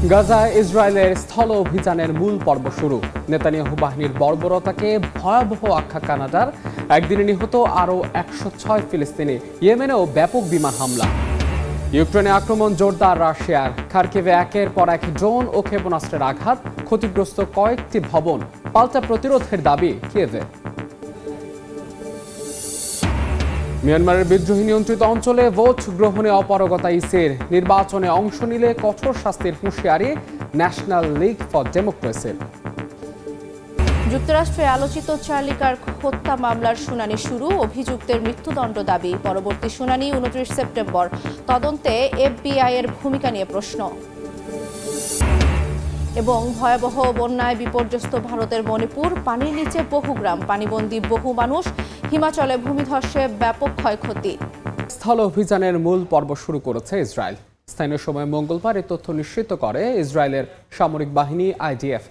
গাজায় ইসরায়েলের স্থল অভিযানের মূল পর্ব শুরু। নেতানিয়াহু বাহিনীর বর্বরতাকে ভয়াবহ আখ্যা কানাডার। একদিনে নিহত আরও 106 ফিলিস্তিনি। ইয়েমেনেও ব্যাপক বিমান হামলা। ইউক্রেনে আক্রমণ জোরদার রাশিয়ার। খার্কিভে একের পর এক ড্রোন ও ক্ষেপণাস্ত্রের আঘাত, ক্ষতিগ্রস্ত কয়েকটি ভবন। পাল্টা প্রতিরোধের দাবি কিয়েভে। মিয়ানমারের বিদ্রোহী নিয়ন্ত্রিত অঞ্চলে ভোট গ্রহণে অপারগতা ইসির। নির্বাচনে অংশ নিলে কঠোর শাস্তির হুঁশিয়ারি ন্যাশনাল লীগ ফর ডেমোক্রেসির। যুক্তরাষ্ট্রে আলোচিত চার্লি কার্ক হত্যা মামলার শুনানি শুরু। অভিযুক্তের মৃত্যুদণ্ড দাবি। পরবর্তী শুনানি 29 সেপ্টেম্বর। তদন্তে এফবিআই এর ভূমিকা নিয়ে প্রশ্ন। এবং ভয়াবহ বন্যায় বিপর্যস্ত ভারতের মণিপুর। পানির নিচে বহু গ্রাম, পানিবন্দী বহু মানুষ। হিমাচলে ভূমিধসে ব্যাপক ক্ষয়ক্ষতি। স্থল অভিযানের মূল পর্ব শুরু করেছে ইসরায়েল। স্থানীয় সময় মঙ্গলবার এই তথ্য নিশ্চিত করে ইসরায়েলের সামরিক বাহিনী আইডিএফ।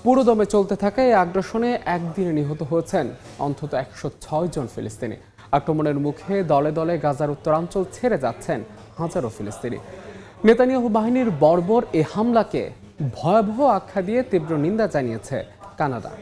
পুরোদমে চলতে থাকা এই আগ্রাসনে একদিনে নিহত হয়েছেন অন্তত 106 জন ফিলিস্তিনি। আক্রমণের মুখে দলে দলে গাজার উত্তরাঞ্চল ছেড়ে যাচ্ছেন হাজারো ফিলিস্তিনি। নেতানিয়াহু বাহিনীর বর্বর এ হামলাকে ভয়াবহ আখ্যা দিয়ে তীব্র নিন্দা জানিয়েছে কানাডা।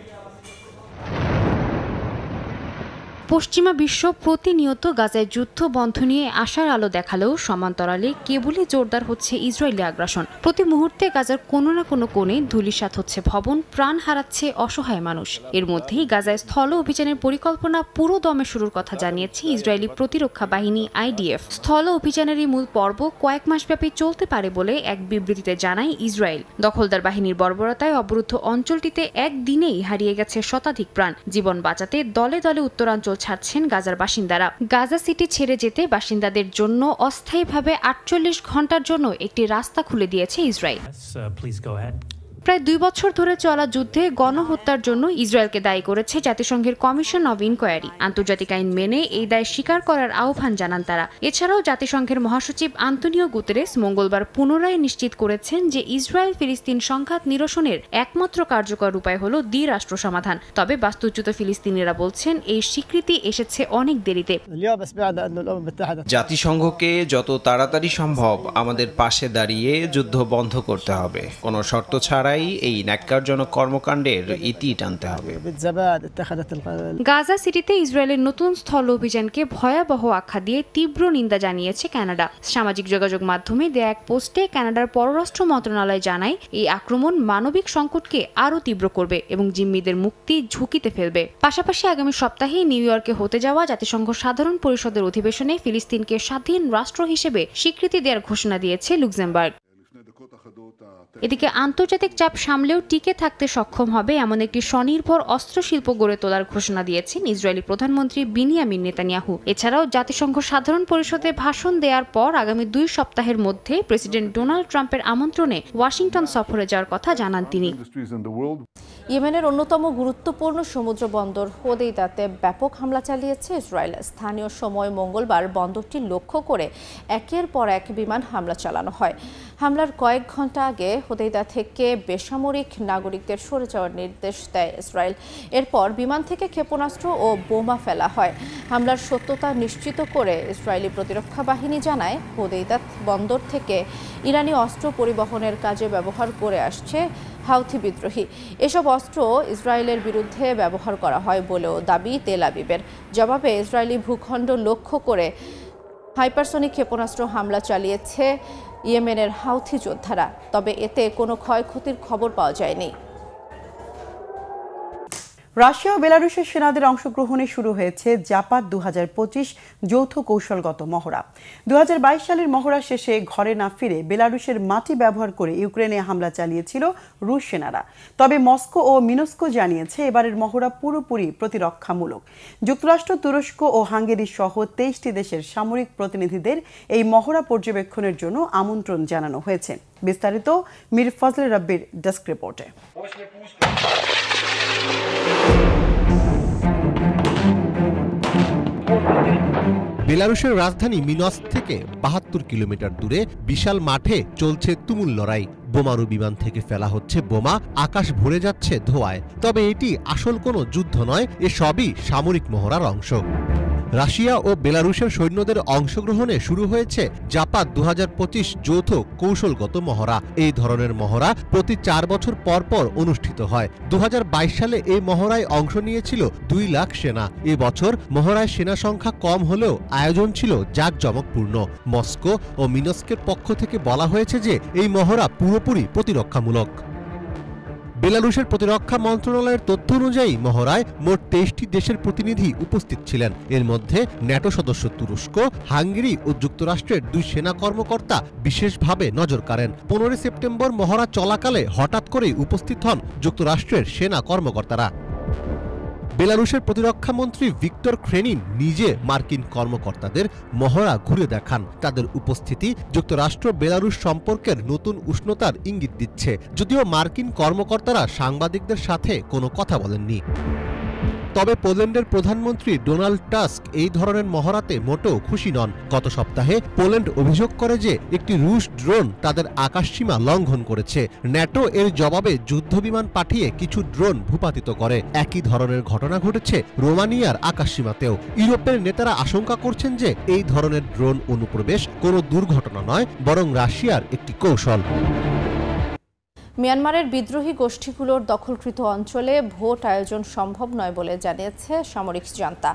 পশ্চিমা বিশ্ব প্রতিনিয়ত গাজায় যুদ্ধ বন্ধ নিয়ে আশার আলো দেখালেও সমান্তরালে কেবলই জোরদার হচ্ছে ইসরায়েলি আগ্রাসন। প্রতি মুহূর্তে গাজার কোনো না কোনো কোণে ধূলিসাৎ হচ্ছে ভবন, প্রাণ হারাচ্ছে অসহায় মানুষ। এর মধ্যেই গাজায় স্থল অভিযানের পরিকল্পনা পুরো দমে শুরুর কথা জানিয়েছে ইসরায়েলি প্রতিরক্ষা বাহিনী আইডিএফ। স্থল অভিযানের এই মূল পর্ব কয়েক মাসব্যাপী চলতে পারে বলে এক বিবৃতিতে জানায় ইসরায়েল। দখলদার বাহিনীর বর্বরতায় অবরুদ্ধ অঞ্চলটিতে একদিনেই হারিয়ে গেছে শতাধিক প্রাণ। জীবন বাঁচাতে দলে দলে উত্তরাঞ্চল ছাড়ছেন গাজার বাসিন্দারা। গাজা সিটি ছেড়ে যেতে বাসিন্দাদের জন্য অস্থায়ীভাবে 48 ঘন্টার জন্য একটি রাস্তা খুলে দিয়েছে ইসরায়েল। প্রায় 2 বছর ধরে চলা যুদ্ধে গণহত্যার জন্য ইসরায়েলকে দায়ী করেছে জাতিসংঘের কমিশন অব ইনকোয়ারি। আন্তর্জাতিক আইন মেনে এই দায় স্বীকার করার আহ্বান জানান তারা। এছাড়াও জাতিসংঘের মহাসচিব আন্তোনিও গুতেরেস মঙ্গলবার পুনরায় নিশ্চিত করেছেন যে ইসরায়েল ফিলিস্তিন সংঘাত নিরসনের একমাত্র কার্যকর উপায় হল দ্বিরাষ্ট্র সমাধান। তবে বাস্তুচ্যুত ফিলিস্তিনিরা বলছেন এই স্বীকৃতি এসেছে অনেক দেরিতে। জাতিসংঘকে যত তাড়াতাড়ি সম্ভব আমাদের পাশে দাঁড়িয়ে যুদ্ধ বন্ধ করতে হবে। কোনো শর্ত ছাড়া এই ন্যাক্কারজনক কর্মকাণ্ডের ইতি টানতে হবে। গাজা সিটিতে ইসরায়েলের নতুন স্থল অভিযানকে ভয়াবহ আখ্যা দিয়ে তীব্র নিন্দা জানিয়েছে কানাডা। সামাজিক যোগাযোগ মাধ্যমে দেয়া এক পোস্টে কানাডার পররাষ্ট্র মন্ত্রণালয় জানায় এই আক্রমণ মানবিক সংকটকে আরও তীব্র করবে এবং জিম্মিদের মুক্তি ঝুঁকিতে ফেলবে। পাশাপাশি আগামী সপ্তাহে নিউ ইয়র্কে হতে যাওয়া জাতিসংঘ সাধারণ পরিষদের অধিবেশনে ফিলিস্তিনকে স্বাধীন রাষ্ট্র হিসেবে স্বীকৃতি দেওয়ার ঘোষণা দিয়েছে লুক্সেমবার্গ। এদিকে আন্তর্জাতিক চাপ সামলেও টিকে থাকতে সক্ষম হবে এমন একটি স্বনির্ভর অস্ত্রশিল্প গড়ে তোলার ঘোষণা দিয়েছেন ইসরায়েলি প্রধানমন্ত্রী বিনিয়ামিন নেতানিয়াহু। এছাড়াও জাতিসংঘ সাধারণ পরিষদে ভাষণ দেওয়ার পর আগামী 2 সপ্তাহের মধ্যে প্রেসিডেন্ট ডোনাল্ড ট্রাম্পের আমন্ত্রণে ওয়াশিংটন সফরে যাওয়ার কথা জানান তিনি। ইয়েমেনের অন্যতম গুরুত্বপূর্ণ সমুদ্র বন্দর হোদেইদাতে ব্যাপক হামলা চালিয়েছে ইসরায়েল। স্থানীয় সময় মঙ্গলবার বন্দরটি লক্ষ্য করে একের পর এক বিমান হামলা চালানো হয়। হামলার কয়েক ঘন্টা আগে হোদেইদা থেকে বেসামরিক নাগরিকদের সরে যাওয়ার নির্দেশ দেয় ইসরায়েল। এরপর বিমান থেকে ক্ষেপণাস্ত্র ও বোমা ফেলা হয়। হামলার সত্যতা নিশ্চিত করে ইসরায়েলি প্রতিরক্ষা বাহিনী জানায় হোদেইদা বন্দর থেকে ইরানি অস্ত্র পরিবহনের কাজে ব্যবহার করে আসছে হাউথি বিদ্রোহী। এসব অস্ত্র ইসরায়েলের বিরুদ্ধে ব্যবহার করা হয় বলেও দাবি তেল আবিবের। জবাবে ইসরায়েলি ভূখণ্ড লক্ষ্য করে হাইপারসনিক ক্ষেপণাস্ত্র হামলা চালিয়েছে ইয়েমেনের হাউথি যোদ্ধারা। তবে এতে কোনো ক্ষয়ক্ষতির খবর পাওয়া যায়নি। রাশিয়া ও বেলারুশের সেনাদের অংশগ্রহণে শুরু হয়েছে জাপাত 2025 যৌথ কৌশলগত মহড়া। 2022 সালের মহড়া শেষে ঘরে না ফিরে বেলারুশের মাটি ব্যবহার করে ইউক্রেনে হামলা চালিয়েছিল রুশ সেনারা। তবে মস্কো ও মিনস্কো জানিয়েছে এবারের মহড়া পুরোপুরি প্রতিরক্ষামূলক। যুক্তরাষ্ট্র, তুরস্ক ও হাঙ্গেরি সহ 23টি দেশের সামরিক প্রতিনিধিদের এই মহড়া পর্যবেক্ষণের জন্য আমন্ত্রণ জানানো হয়েছে। বিস্তারিত মীর ফজলে রাব্বির ডেস্ক রিপোর্টে। বেলারুশের রাজধানী মিনস্ক থেকে 72 কিলোমিটার দূরে বিশাল মাঠে চলছে তুমুল লড়াই। বোমারু বিমান থেকে ফেলা হচ্ছে বোমা, আকাশ ভরে যাচ্ছে ধোঁয়ায়। তবে এটি আসল কোনো যুদ্ধ নয়, এ সবই সামরিক মহড়ার অংশ। রাশিয়া ও বেলারুশের সৈন্যদের অংশগ্রহণে শুরু হয়েছে জাপাত 2025 যৌথ কৌশলগত মহড়া। এই ধরনের মহড়া প্রতি 4 বছর পর পর অনুষ্ঠিত হয়। 2022 সালে এই মহড়ায় অংশ নিয়েছিল 2 লাখ সেনা। এবছর মহড়ায় সেনা সংখ্যা কম হলেও আয়োজন ছিল জাঁকজমকপূর্ণ। মস্কো ও মিনস্কের পক্ষ থেকে বলা হয়েছে যে এই মহড়া পুরোপুরি প্রতিরক্ষামূলক। বেলারুশের প্রতিরক্ষা মন্ত্রণালয়ের তথ্য অনুযায়ী মহড়ায় মোট 23টি দেশের প্রতিনিধি উপস্থিত ছিলেন। এর মধ্যে ন্যাটো সদস্য তুরস্ক, হাঙ্গেরি ও যুক্তরাষ্ট্রের 2 সেনা কর্মকর্তা বিশেষভাবে নজর কাড়েন। 15 সেপ্টেম্বর মহড়া চলাকালে হঠাৎ করেই উপস্থিত হন যুক্তরাষ্ট্রের সেনা কর্মকর্তারা। বেলারুশের প্রতিরক্ষা মন্ত্রী ভিক্টর ক্রেনিন নিজে মার্কিন কর্মকর্তাদের মহড়া ঘুরে দেখান। তাদের উপস্থিতি যুক্তরাষ্ট্র বেলারুশ সম্পর্কের নতুন উষ্ণতার ইঙ্গিত দিচ্ছে, যদিও মার্কিন কর্মকর্তারা সাংবাদিকদের সাথে কোনো কথা বলেননি। তবে পোল্যান্ডের প্রধানমন্ত্রী ডোনাল্ড টাস্ক এই ধরনের মহড়াতে মোটেও খুশি নন। গত সপ্তাহে পোল্যান্ড অভিযোগ করে যে একটি রুশ ড্রোন তাদের আকাশসীমা লঙ্ঘন করেছে। ন্যাটো এর জবাবে যুদ্ধবিমান পাঠিয়ে কিছু ড্রোন ভূপাতিত করে। একই ধরনের ঘটনা ঘটেছে রোমানিয়ার আকাশসীমাতেও। ইউরোপের নেতারা আশঙ্কা করছেন যে এই ধরনের ড্রোন অনুপ্রবেশ কোনো দুর্ঘটনা নয়, বরং রাশিয়ার একটি কৌশল। মিয়ানমারের বিদ্রোহী গোষ্ঠীগুলোর দখলকৃত অঞ্চলে ভোট আয়োজন সম্ভব নয় বলে জানিয়েছে সামরিক জান্তা।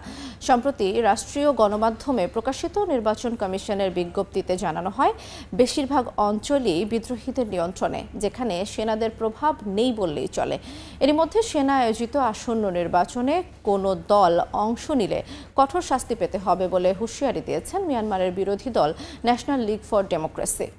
সম্প্রতি রাষ্ট্রীয় গণমাধ্যমে প্রকাশিত নির্বাচন কমিশনের বিজ্ঞপ্তিতে জানানো হয়, বেশিরভাগ অঞ্চলই বিদ্রোহীদের নিয়ন্ত্রণে, যেখানে সেনাদের প্রভাব নেই বললেই চলে। এর মধ্যে সেনা আয়োজিত আসন্ন নির্বাচনে কোনো দল অংশ নিলে কঠোর শাস্তি পেতে হবে বলে হুঁশিয়ারি দিয়েছেন মিয়ানমারের বিরোধী দল ন্যাশনাল লীগ ফর ডেমোক্রেসি।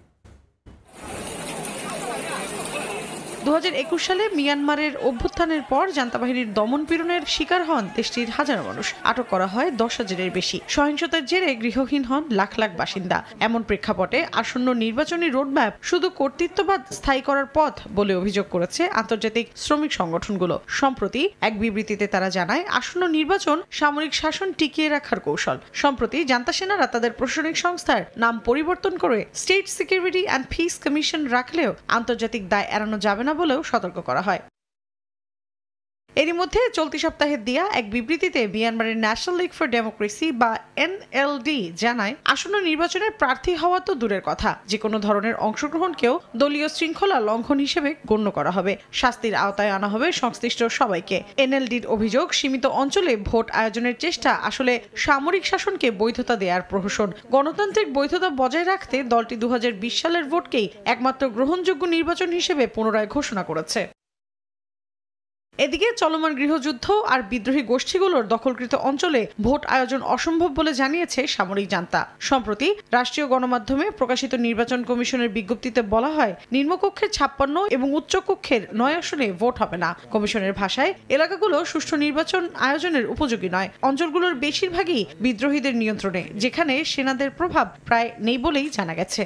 2021 সালে মিয়ানমারের অভ্যুত্থানের পর জান্তা বাহিনীর দমন পীড়নের শিকার হন দেশটির হাজার মানুষ। আটক করা হয় 10,000-এর বেশি। সহিংসতার জেরে গৃহহীন হন লাখ লাখ বাসিন্দা। এমন প্রেক্ষাপটে আসন্ন নির্বাচনী রোডম্যাপ শুধু কর্তৃত্ববাদ স্থায়ী করার পথ বলে অভিযোগ করেছে আন্তর্জাতিক শ্রমিক সংগঠনগুলো। সম্প্রতি এক বিবৃতিতে তারা জানায়, আসন্ন নির্বাচন সামরিক শাসন টিকিয়ে রাখার কৌশল। সম্প্রতি জান্তা সেনারা তাদের প্রশাসনিক সংস্থার নাম পরিবর্তন করে state security and piece commission রাখলেও আন্তর্জাতিক দায় এড়ানো যাবে না বলেও সতর্ক করা হয়। এরই মধ্যে চলতি সপ্তাহে দেয়া এক বিবৃতিতে মিয়ানমারের ন্যাশনাল লীগ ফর ডেমোক্রেসি বা এনএলডি জানায়, আসন্ন নির্বাচনে প্রার্থী হওয়া তো দূরের কথা, যে কোনো ধরনের অংশগ্রহণকেও দলীয় শৃঙ্খলা লঙ্ঘন হিসেবে গণ্য করা হবে। শাস্তির আওতায় আনা হবে সংশ্লিষ্ট সবাইকে। এনএলডির অভিযোগ, সীমিত অঞ্চলে ভোট আয়োজনের চেষ্টা আসলে সামরিক শাসনকে বৈধতা দেওয়ার প্রহসন। গণতান্ত্রিক বৈধতা বজায় রাখতে দলটি 2020 সালের ভোটকেই একমাত্র গ্রহণযোগ্য নির্বাচন হিসেবে পুনরায় ঘোষণা করেছে। এদিকে চলমান গৃহযুদ্ধ আর বিদ্রোহী গোষ্ঠীগুলোর দখলকৃত অঞ্চলে ভোট আয়োজন অসম্ভব বলে জানিয়েছে সামরিক জান্তা। সম্প্রতি রাষ্ট্রীয় গণমাধ্যমে প্রকাশিত নির্বাচন কমিশনের বিজ্ঞপ্তিতে বলা হয়, নিম্নকক্ষের 56 এবং উচ্চকক্ষের 9 আসনে ভোট হবে না। কমিশনের ভাষায়, এলাকাগুলো সুষ্ঠু নির্বাচন আয়োজনের উপযোগী নয়। অঞ্চলগুলোর বেশিরভাগই বিদ্রোহীদের নিয়ন্ত্রণে, যেখানে সেনাদের প্রভাব প্রায় নেই বলেই জানা গেছে।